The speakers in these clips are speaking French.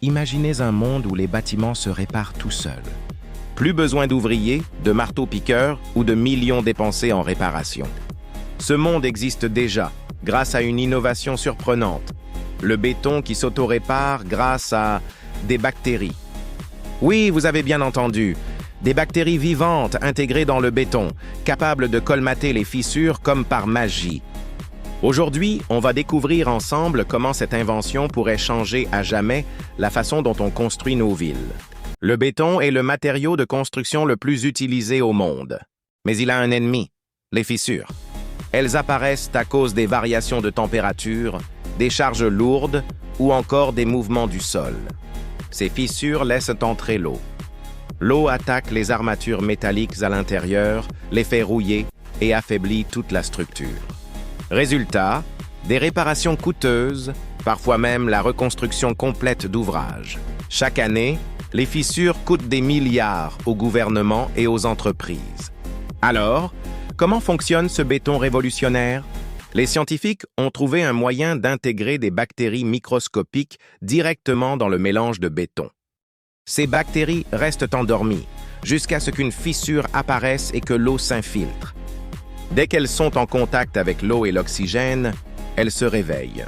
imaginez un monde où les bâtiments se réparent tout seuls. Plus besoin d'ouvriers, de marteaux-piqueurs ou de millions dépensés en réparation. Ce monde existe déjà, grâce à une innovation surprenante. Le béton qui s'auto-répare grâce à des bactéries. Oui, vous avez bien entendu. Des bactéries vivantes intégrées dans le béton, capables de colmater les fissures comme par magie. Aujourd'hui, on va découvrir ensemble comment cette invention pourrait changer à jamais la façon dont on construit nos villes. Le béton est le matériau de construction le plus utilisé au monde. Mais il a un ennemi, les fissures. Elles apparaissent à cause des variations de température, des charges lourdes ou encore des mouvements du sol. Ces fissures laissent entrer l'eau. L'eau attaque les armatures métalliques à l'intérieur, les fait rouiller et affaiblit toute la structure. Résultat, des réparations coûteuses, parfois même la reconstruction complète d'ouvrages. Chaque année, les fissures coûtent des milliards aux gouvernements et aux entreprises. Alors, comment fonctionne ce béton révolutionnaire? Les scientifiques ont trouvé un moyen d'intégrer des bactéries microscopiques directement dans le mélange de béton. Ces bactéries restent endormies jusqu'à ce qu'une fissure apparaisse et que l'eau s'infiltre. Dès qu'elles sont en contact avec l'eau et l'oxygène, elles se réveillent.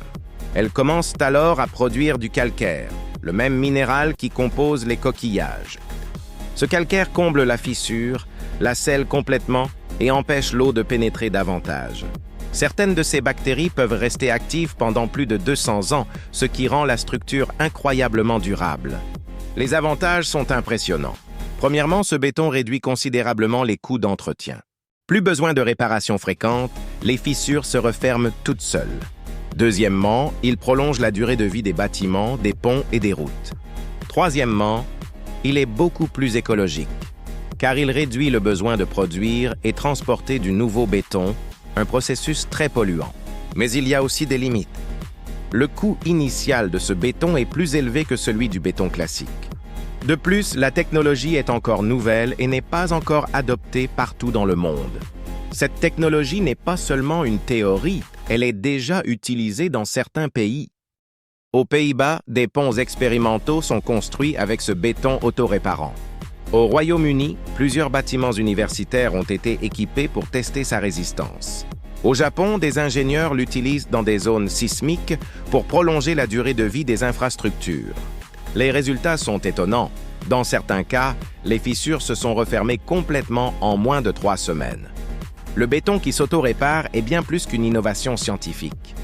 Elles commencent alors à produire du calcaire, le même minéral qui compose les coquillages. Ce calcaire comble la fissure, la scelle complètement et empêche l'eau de pénétrer davantage. Certaines de ces bactéries peuvent rester actives pendant plus de 200 ans, ce qui rend la structure incroyablement durable. Les avantages sont impressionnants. Premièrement, ce béton réduit considérablement les coûts d'entretien. Plus besoin de réparations fréquentes, les fissures se referment toutes seules. Deuxièmement, il prolonge la durée de vie des bâtiments, des ponts et des routes. Troisièmement, il est beaucoup plus écologique, car il réduit le besoin de produire et transporter du nouveau béton, un processus très polluant. Mais il y a aussi des limites. Le coût initial de ce béton est plus élevé que celui du béton classique. De plus, la technologie est encore nouvelle et n'est pas encore adoptée partout dans le monde. Cette technologie n'est pas seulement une théorie, elle est déjà utilisée dans certains pays. Aux Pays-Bas, des ponts expérimentaux sont construits avec ce béton autoréparant. Au Royaume-Uni, plusieurs bâtiments universitaires ont été équipés pour tester sa résistance. Au Japon, des ingénieurs l'utilisent dans des zones sismiques pour prolonger la durée de vie des infrastructures. Les résultats sont étonnants. Dans certains cas, les fissures se sont refermées complètement en moins de 3 semaines. Le béton qui s'auto-répare est bien plus qu'une innovation scientifique.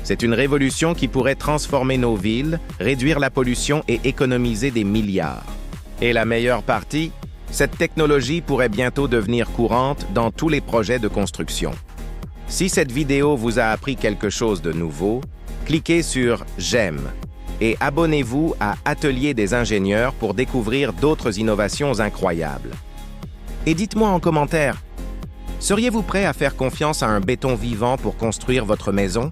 C'est une révolution qui pourrait transformer nos villes, réduire la pollution et économiser des milliards. Et la meilleure partie, cette technologie pourrait bientôt devenir courante dans tous les projets de construction. Si cette vidéo vous a appris quelque chose de nouveau, cliquez sur « J'aime » et abonnez-vous à Atelier des ingénieurs pour découvrir d'autres innovations incroyables. Et dites-moi en commentaire, seriez-vous prêt à faire confiance à un béton vivant pour construire votre maison?